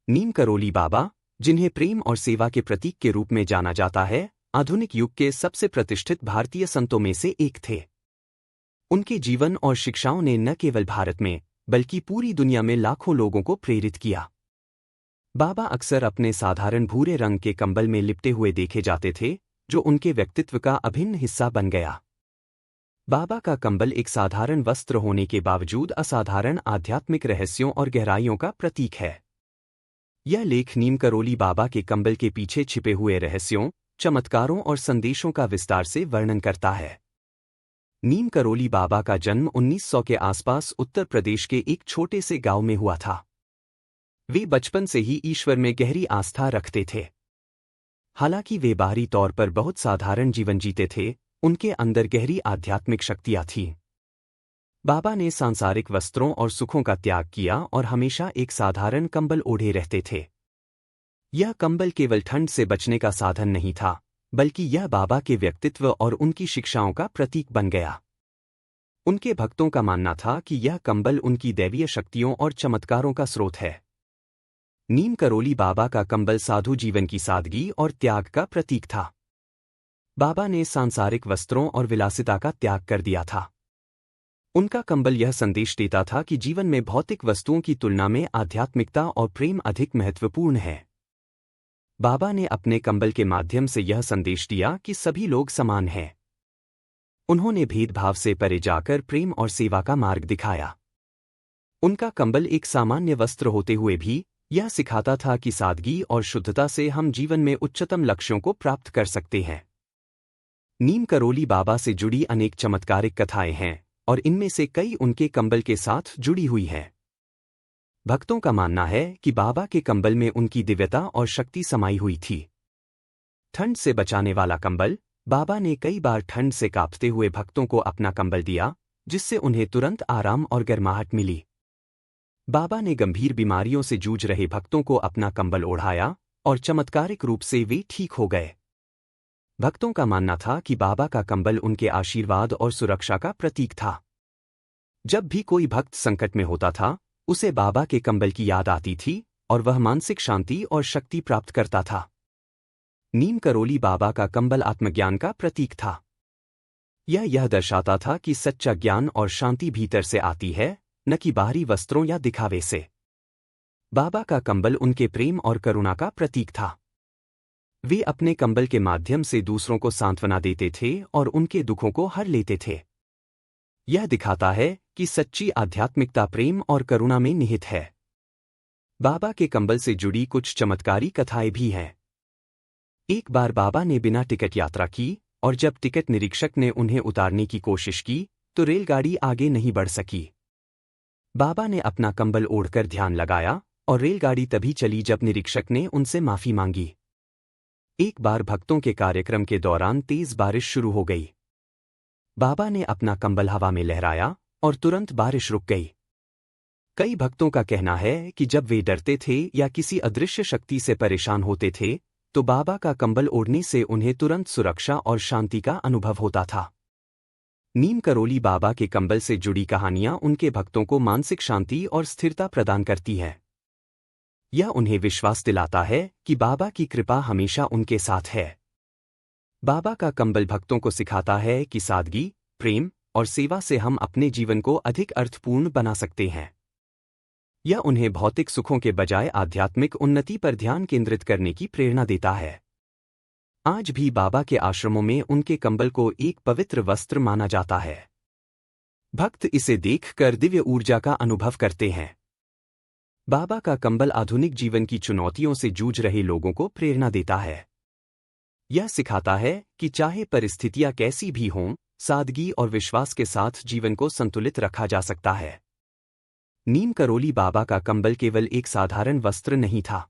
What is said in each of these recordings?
नीम करोली बाबा, जिन्हें प्रेम और सेवा के प्रतीक के रूप में जाना जाता है, आधुनिक युग के सबसे प्रतिष्ठित भारतीय संतों में से एक थे। उनके जीवन और शिक्षाओं ने न केवल भारत में बल्कि पूरी दुनिया में लाखों लोगों को प्रेरित किया। बाबा अक्सर अपने साधारण भूरे रंग के कंबल में लिपटे हुए देखे जाते थे, जो उनके व्यक्तित्व का अभिन्न हिस्सा बन गया। बाबा का कंबल एक साधारण वस्त्र होने के बावजूद असाधारण आध्यात्मिक रहस्यों और गहराइयों का प्रतीक है। यह लेख नीम करोली बाबा के कंबल के पीछे छिपे हुए रहस्यों, चमत्कारों और संदेशों का विस्तार से वर्णन करता है। नीम करोली बाबा का जन्म 1900 के आसपास उत्तर प्रदेश के एक छोटे से गांव में हुआ था। वे बचपन से ही ईश्वर में गहरी आस्था रखते थे। हालांकि वे बाहरी तौर पर बहुत साधारण जीवन जीते थे, उनके अंदर गहरी आध्यात्मिक शक्तियां थीं। बाबा ने सांसारिक वस्त्रों और सुखों का त्याग किया और हमेशा एक साधारण कंबल ओढ़े रहते थे। यह कंबल केवल ठंड से बचने का साधन नहीं था, बल्कि यह बाबा के व्यक्तित्व और उनकी शिक्षाओं का प्रतीक बन गया। उनके भक्तों का मानना था कि यह कंबल उनकी दैवीय शक्तियों और चमत्कारों का स्रोत है। नीम करोली बाबा का कंबल साधु जीवन की सादगी और त्याग का प्रतीक था। बाबा ने सांसारिक वस्त्रों और विलासिता का त्याग कर दिया था। उनका कंबल यह संदेश देता था कि जीवन में भौतिक वस्तुओं की तुलना में आध्यात्मिकता और प्रेम अधिक महत्वपूर्ण है। बाबा ने अपने कंबल के माध्यम से यह संदेश दिया कि सभी लोग समान हैं। उन्होंने भेदभाव से परे जाकर प्रेम और सेवा का मार्ग दिखाया। उनका कंबल एक सामान्य वस्त्र होते हुए भी यह सिखाता था कि सादगी और शुद्धता से हम जीवन में उच्चतम लक्ष्यों को प्राप्त कर सकते हैं। नीम करोली बाबा से जुड़ी अनेक चमत्कारिक कथाएं हैं, और इनमें से कई उनके कंबल के साथ जुड़ी हुई हैं। भक्तों का मानना है कि बाबा के कंबल में उनकी दिव्यता और शक्ति समाई हुई थी। ठंड से बचाने वाला कंबल। बाबा ने कई बार ठंड से कांपते हुए भक्तों को अपना कंबल दिया, जिससे उन्हें तुरंत आराम और गर्माहट मिली। बाबा ने गंभीर बीमारियों से जूझ रहे भक्तों को अपना कंबल ओढ़ाया, और चमत्कारिक रूप से वे ठीक हो गए। भक्तों का मानना था कि बाबा का कंबल उनके आशीर्वाद और सुरक्षा का प्रतीक था। जब भी कोई भक्त संकट में होता था, उसे बाबा के कंबल की याद आती थी, और वह मानसिक शांति और शक्ति प्राप्त करता था। नीम करोली बाबा का कंबल आत्मज्ञान का प्रतीक था। यह दर्शाता था कि सच्चा ज्ञान और शांति भीतर से आती है, न कि बाहरी वस्त्रों या दिखावे से। बाबा का कंबल उनके प्रेम और करुणा का प्रतीक था। वे अपने कंबल के माध्यम से दूसरों को सांत्वना देते थे और उनके दुखों को हर लेते थे। यह दिखाता है कि सच्ची आध्यात्मिकता प्रेम और करुणा में निहित है। बाबा के कंबल से जुड़ी कुछ चमत्कारी कथाएं भी हैं। एक बार बाबा ने बिना टिकट यात्रा की, और जब टिकट निरीक्षक ने उन्हें उतारने की कोशिश की, तो रेलगाड़ी आगे नहीं बढ़ सकी। बाबा ने अपना कंबल ओढ़कर ध्यान लगाया, और रेलगाड़ी तभी चली जब निरीक्षक ने उनसे माफी मांगी। एक बार भक्तों के कार्यक्रम के दौरान तेज बारिश शुरू हो गई। बाबा ने अपना कंबल हवा में लहराया, और तुरंत बारिश रुक गई। कई भक्तों का कहना है कि जब वे डरते थे या किसी अदृश्य शक्ति से परेशान होते थे, तो बाबा का कंबल ओढ़ने से उन्हें तुरंत सुरक्षा और शांति का अनुभव होता था। नीम करोली बाबा के कंबल से जुड़ी कहानियां उनके भक्तों को मानसिक शांति और स्थिरता प्रदान करती हैं। यह उन्हें विश्वास दिलाता है कि बाबा की कृपा हमेशा उनके साथ है। बाबा का कंबल भक्तों को सिखाता है कि सादगी, प्रेम और सेवा से हम अपने जीवन को अधिक अर्थपूर्ण बना सकते हैं। यह उन्हें भौतिक सुखों के बजाय आध्यात्मिक उन्नति पर ध्यान केंद्रित करने की प्रेरणा देता है। आज भी बाबा के आश्रमों में उनके कंबल को एक पवित्र वस्त्र माना जाता है। भक्त इसे देखकर दिव्य ऊर्जा का अनुभव करते हैं। बाबा का कंबल आधुनिक जीवन की चुनौतियों से जूझ रहे लोगों को प्रेरणा देता है। यह सिखाता है कि चाहे परिस्थितियां कैसी भी हों, सादगी और विश्वास के साथ जीवन को संतुलित रखा जा सकता है। नीम करोली बाबा का कंबल केवल एक साधारण वस्त्र नहीं था।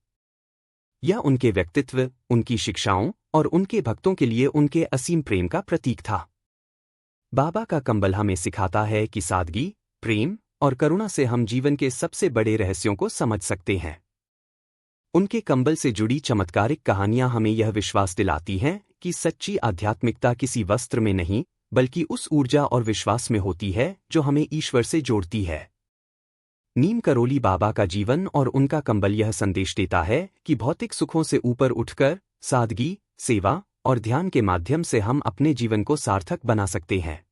यह उनके व्यक्तित्व, उनकी शिक्षाओं और उनके भक्तों के लिए उनके असीम प्रेम का प्रतीक था। बाबा का कंबल हमें सिखाता है कि सादगी, प्रेम और करुणा से हम जीवन के सबसे बड़े रहस्यों को समझ सकते हैं। उनके कंबल से जुड़ी चमत्कारिक कहानियां हमें यह विश्वास दिलाती हैं कि सच्ची आध्यात्मिकता किसी वस्त्र में नहीं, बल्कि उस ऊर्जा और विश्वास में होती है जो हमें ईश्वर से जोड़ती है। नीम करोली बाबा का जीवन और उनका कंबल यह संदेश देता है कि भौतिक सुखों से ऊपर उठकर सादगी, सेवा और ध्यान के माध्यम से हम अपने जीवन को सार्थक बना सकते हैं।